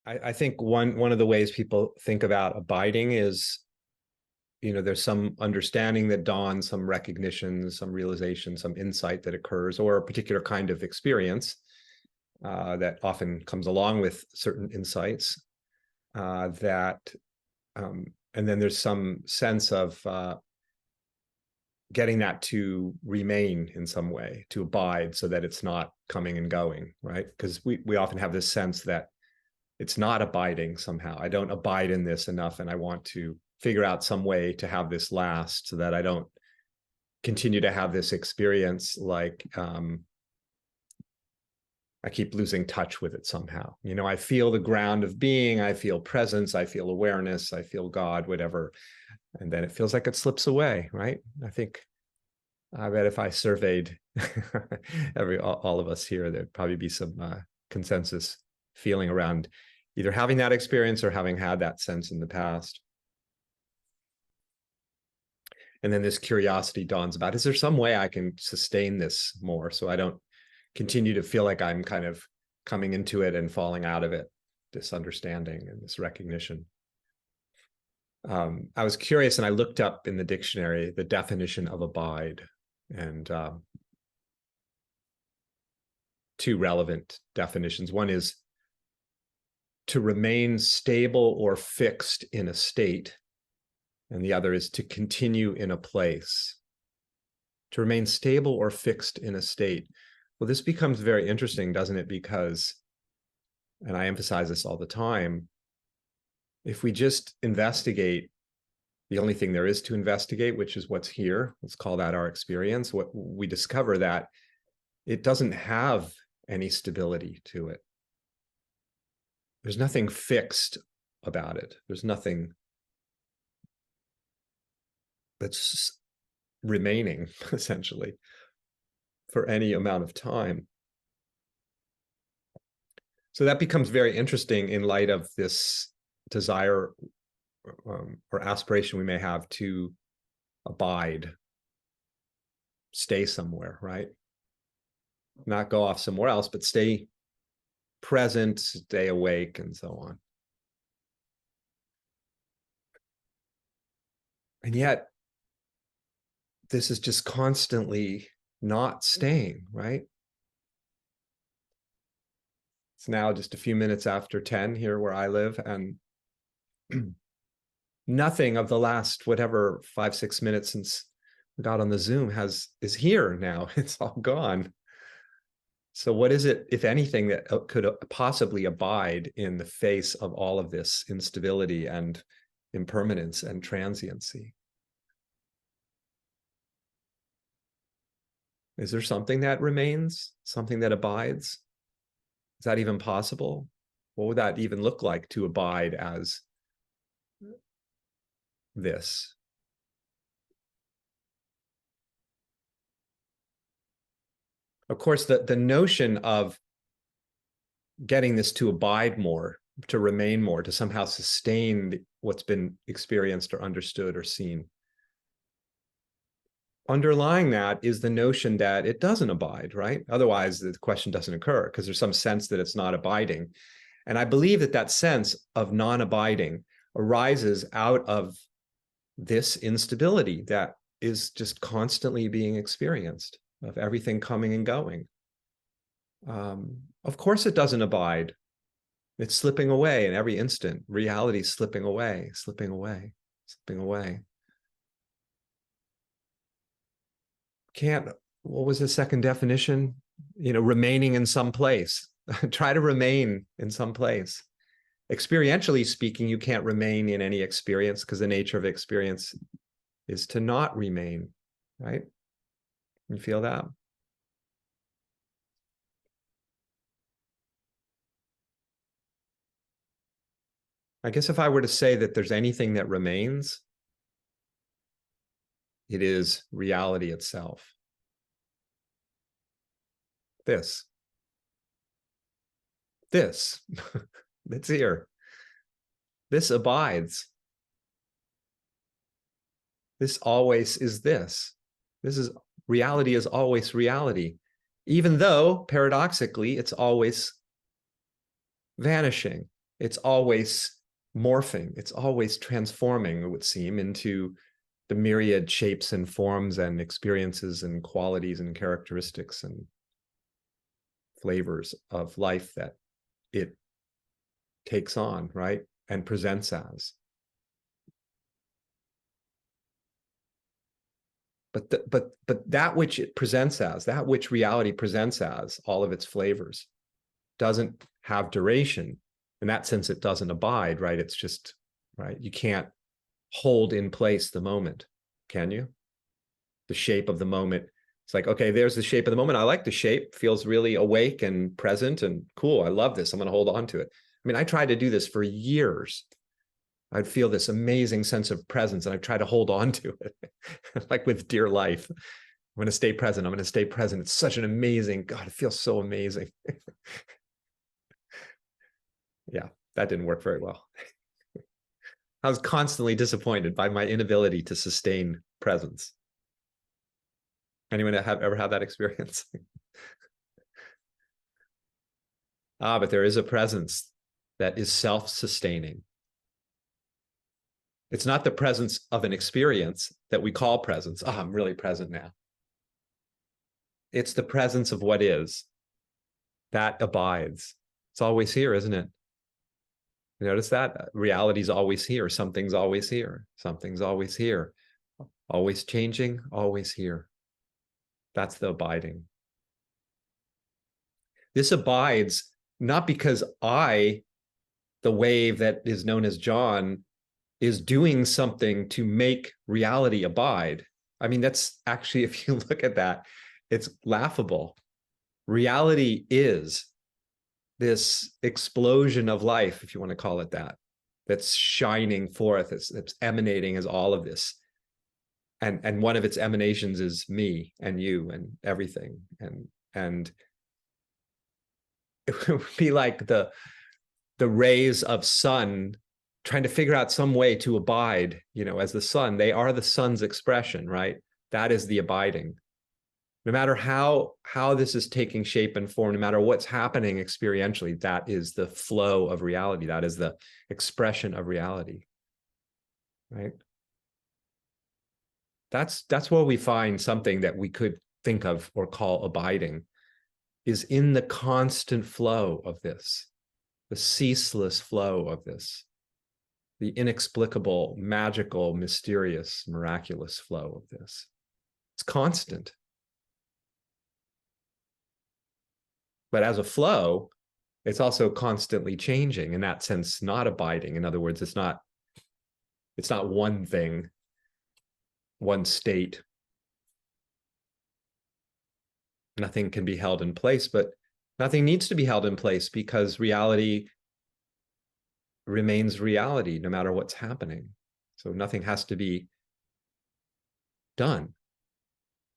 I think one of the ways people think about abiding is, there's some understanding that dawns, some recognition, some realization, some insight that occurs, or a particular kind of experience that often comes along with certain insights that, and then there's some sense of getting that to remain in some way, to abide, so that it's not coming and going, right? Because we often have this sense that it's not abiding somehow. I don't abide in this enough, and I want to figure out some way to have this last so that I don't continue to have this experience like I keep losing touch with it somehow. I feel the ground of being, I feel presence, I feel awareness, I feel God, whatever. And then it feels like it slips away, right? I bet if I surveyed all of us here, there'd probably be some consensus feeling around either having that experience or having had that sense in the past. And then this curiosity dawns about, is there some way I can sustain this more so I don't continue to feel like I'm kind of coming into it and falling out of it, this understanding and this recognition. I was curious, and I looked up in the dictionary the definition of abide, and two relevant definitions. One is to remain stable or fixed in a state, and the other is to continue in a place. To remain stable or fixed in a state. Well, this becomes very interesting, doesn't it? Because, and I emphasize this all the time, if we just investigate the only thing there is to investigate, which is what's here, let's call that our experience, what we discover that it doesn't have any stability to it. There's nothing fixed about it. There's nothing that's remaining, essentially, for any amount of time. So that becomes very interesting in light of this desire or aspiration we may have to abide, stay somewhere, right? Not go off somewhere else, but stay present, stay awake, and so on. And yet, this is just constantly not staying, right? It's now just a few minutes after 10 here where I live, and nothing of the last, whatever, 5-6 minutes since we got on the Zoom is here now. It's all gone. So what is it, if anything, that could possibly abide in the face of all of this instability and impermanence and transiency? Is there something that remains, something that abides? Is that even possible? What would that even look like, to abide as this? Of course, the notion of getting this to abide more, to remain more, to somehow sustain what's been experienced or understood or seen, underlying that is the notion that it doesn't abide, right? Otherwise, the question doesn't occur, because there's some sense that it's not abiding. And I believe that that sense of non-abiding arises out of this instability that is just constantly being experienced, of everything coming and going. Of course, it doesn't abide. It's slipping away in every instant. Reality is slipping away, slipping away, slipping away. What was the second definition? Remaining in some place. Try to remain in some place. Experientially speaking, you can't remain in any experience, because the nature of experience is to not remain, right? You feel that? I guess if I were to say that there's anything that remains, it is reality itself. This. It's here. This abides. This always is this. Reality is always reality, even though paradoxically it's always vanishing. It's always morphing. It's always transforming, it would seem, into the myriad shapes and forms and experiences and qualities and characteristics and flavors of life that it takes on, right? And presents as. But that which it presents as, that which reality presents as, all of its flavors, doesn't have duration. In that sense, it doesn't abide, right? It's just, right? You can't hold in place the moment, can you? The shape of the moment. It's like, okay, there's the shape of the moment. I like the shape, feels really awake and present and cool. I love this. I'm going to hold on to it. I mean, I tried to do this for years. I'd feel this amazing sense of presence and I try to hold on to it, like with dear life. I'm going to stay present. I'm going to stay present. It's such an amazing, God, it feels so amazing. Yeah, that didn't work very well. I was constantly disappointed by my inability to sustain presence. Anyone have ever had that experience? But there is a presence that is self-sustaining. It's not the presence of an experience that we call presence. I'm really present now. It's the presence of what is that abides. It's always here, isn't it? You notice that? Reality's always here. Something's always here. Something's always here. Always changing, always here. That's the abiding. This abides not because I, the wave that is known as John, is doing something to make reality abide. I mean, that's actually, if you look at that, it's laughable. Reality is this explosion of life, if you want to call it that, that's shining forth, it's emanating as all of this. And one of its emanations is me and you and everything. And it would be like the rays of sun trying to figure out some way to abide, as the sun. They are the sun's expression, right? That is the abiding. No matter how this is taking shape and form, no matter what's happening experientially, that is the flow of reality. That is the expression of reality, right? That's where we find something that we could think of or call abiding, is in the constant flow of this, the ceaseless flow of this, the inexplicable, magical, mysterious, miraculous flow of this. It's constant. But as a flow, it's also constantly changing, in that sense, not abiding. In other words, it's not one thing, one state. Nothing can be held in place, but nothing needs to be held in place because reality remains reality no matter what's happening. So nothing has to be done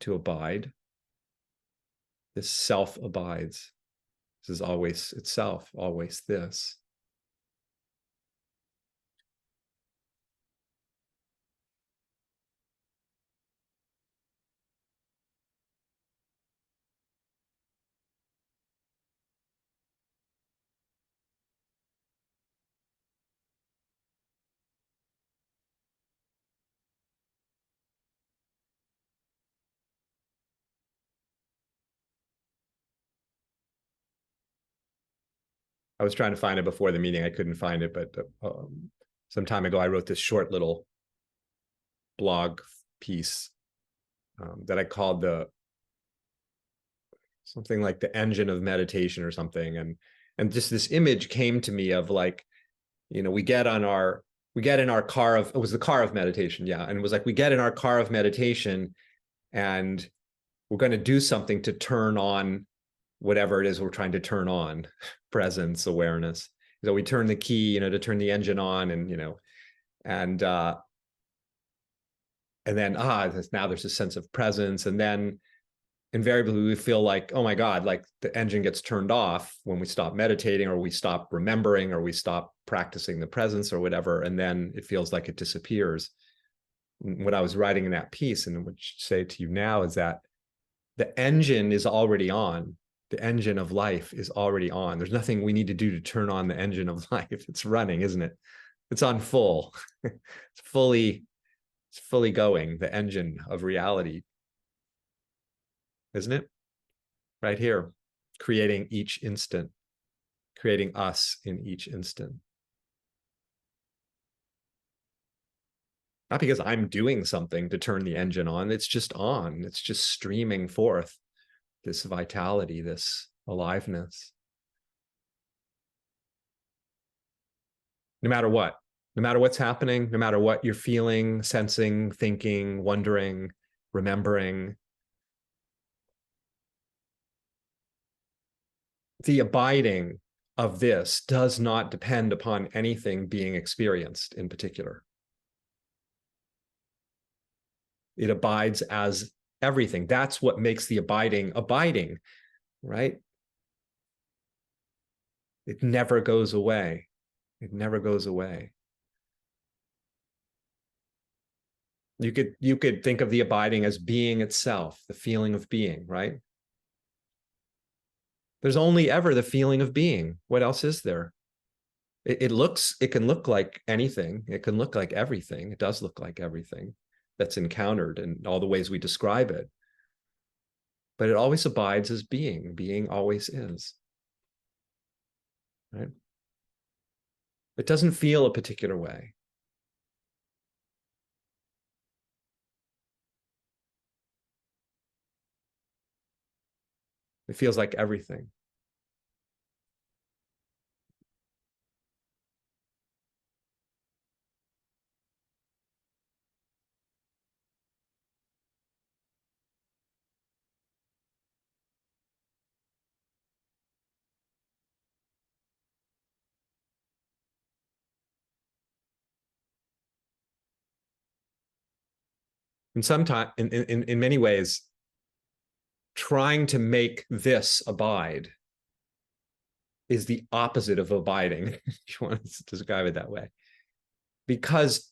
to abide. This self abides. This is always itself, always this. I was trying to find it before the meeting. I couldn't find it, but some time ago, I wrote this short little blog piece that I called something like the engine of meditation or something. And just this image came to me of like, we get in our car of, it was the car of meditation. Yeah. And it was like, we get in our car of meditation and we're going to do something to turn on whatever it is we're trying to turn on, presence, awareness. So we turn the key, to turn the engine on, and then now there's a sense of presence, and then invariably we feel like, oh my God, like the engine gets turned off when we stop meditating or we stop remembering or we stop practicing the presence or whatever, and then it feels like it disappears. What I was writing in that piece and what I say to you now is that the engine is already on. The engine of life is already on. There's nothing we need to do to turn on the engine of life. It's running, isn't it? It's on full. It's fully going, the engine of reality, isn't it? Right here, creating each instant, creating us in each instant. Not because I'm doing something to turn the engine on. It's just on. It's just streaming forth this vitality, this aliveness. No matter what, no matter what's happening, no matter what you're feeling, sensing, thinking, wondering, remembering. The abiding of this does not depend upon anything being experienced in particular. It abides as everything. That's what makes the abiding, right? It never goes away. It never goes away. You could think of the abiding as being itself, the feeling of being, right? There's only ever the feeling of being. What else is there? It can look like anything. It can look like everything. It does look like everything that's encountered in all the ways we describe it. But it always abides as being. Being always is. Right? It doesn't feel a particular way. It feels like everything. And sometimes, in many ways, trying to make this abide is the opposite of abiding, if you want to describe it that way. Because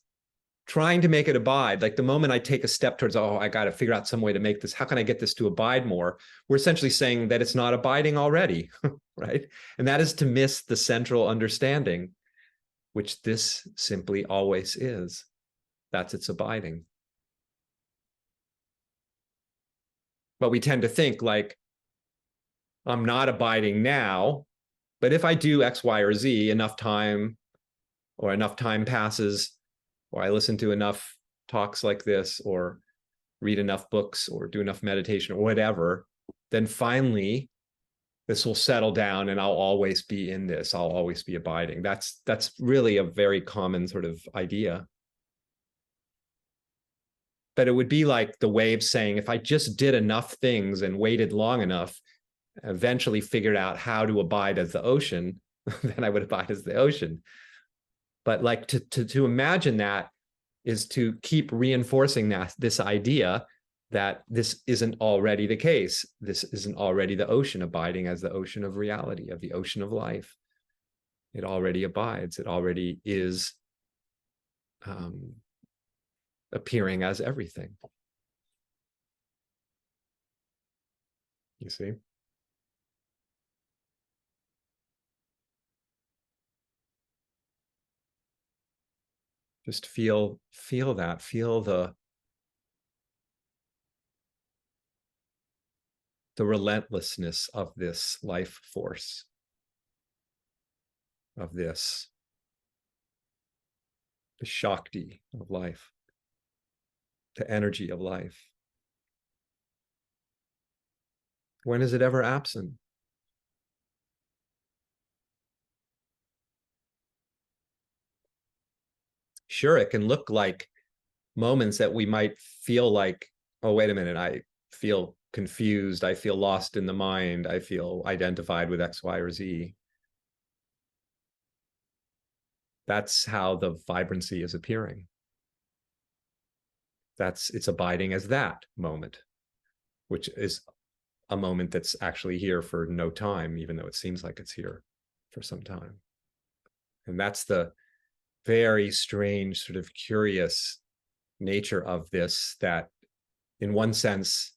trying to make it abide, like the moment I take a step towards, oh, I got to figure out some way to make this, how can I get this to abide more? We're essentially saying that it's not abiding already, right? And that is to miss the central understanding, which this simply always is. That's its abiding. But we tend to think like, I'm not abiding now, but if I do X, Y, or Z enough time, or enough time passes, or I listen to enough talks like this, or read enough books, or do enough meditation, or whatever, then finally this will settle down and I'll always be in this. I'll always be abiding. That's really a very common sort of idea. But it would be like the waves saying, if I just did enough things and waited long enough, eventually figured out how to abide as the ocean, then I would abide as the ocean. But like to imagine that is to keep reinforcing this idea that this isn't already the case. This isn't already the ocean abiding as the ocean of reality, of the ocean of life. It already abides. It already is appearing as everything. You see? Just feel that, feel the relentlessness of this life force, of this, the Shakti of life, the energy of life. When is it ever absent? Sure, it can look like moments that we might feel like, oh, wait a minute, I feel confused, I feel lost in the mind, I feel identified with X, Y, or Z. That's how the vibrancy is appearing. It's abiding as that moment, which is a moment that's actually here for no time, even though it seems like it's here for some time. And that's the very strange, sort of curious nature of this, that in one sense,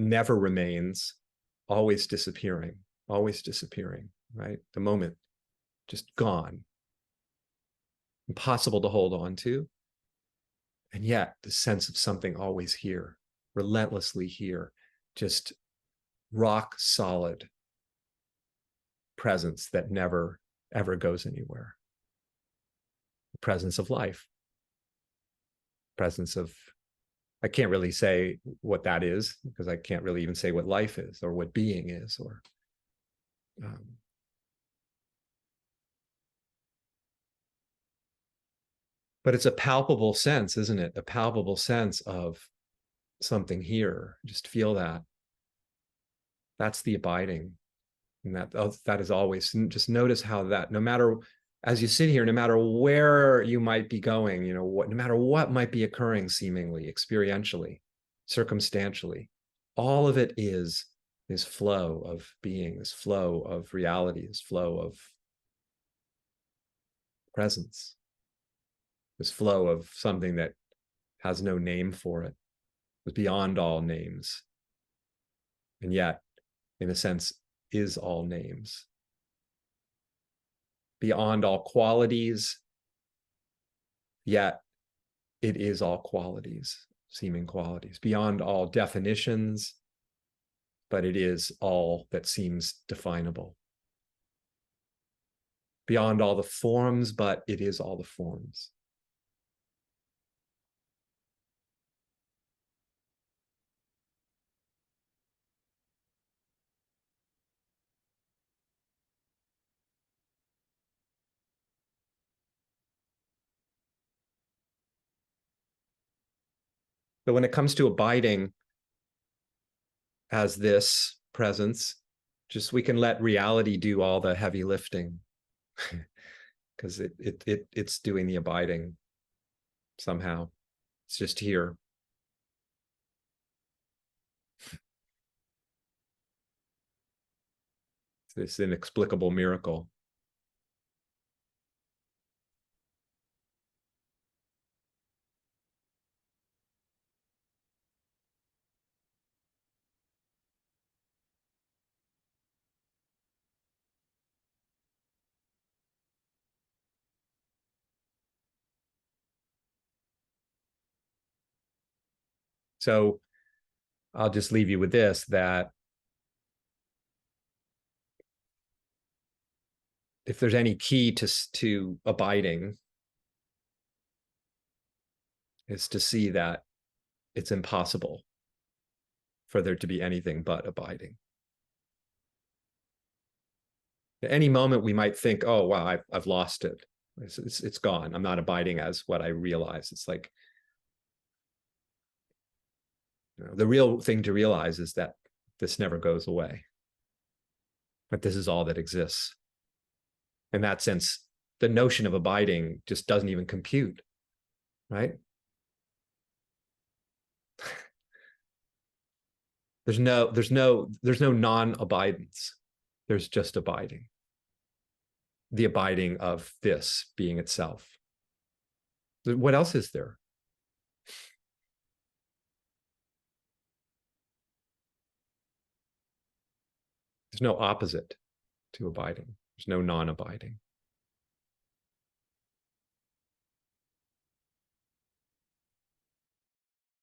never remains, always disappearing, right? The moment just gone, impossible to hold on to. And yet the sense of something always here, relentlessly here, just rock solid presence that never, ever goes anywhere. The presence of life, presence of, I can't really say what that is because I can't really even say what life is or what being is, or but it's a palpable sense, isn't it? A palpable sense of something here. Just feel that. That's the abiding. And that is always, just notice how that, no matter, as you sit here, no matter where you might be going, you know, no matter what might be occurring seemingly, experientially, circumstantially, all of it is this flow of being, this flow of reality, this flow of presence, this flow of something that has no name for it, is beyond all names, and yet, in a sense, is all names. Beyond all qualities, yet it is all qualities, seeming qualities. Beyond all definitions, but it is all that seems definable. Beyond all the forms, but it is all the forms. But when it comes to abiding as this presence, just we can let reality do all the heavy lifting because it's doing the abiding somehow. It's just here. It's this inexplicable miracle. So I'll just leave you with this, that if there's any key to abiding, is to see that it's impossible for there to be anything but abiding. At any moment, we might think, oh, wow, I've lost it. It's gone. I'm not abiding as what I realize. It's like, you know, the real thing to realize is that this never goes away, but this is all that exists. In that sense, the notion of abiding just doesn't even compute, right? There's no non-abidance. There's just abiding. The abiding of this being itself. What else is there? There's no opposite to abiding. There's no non-abiding.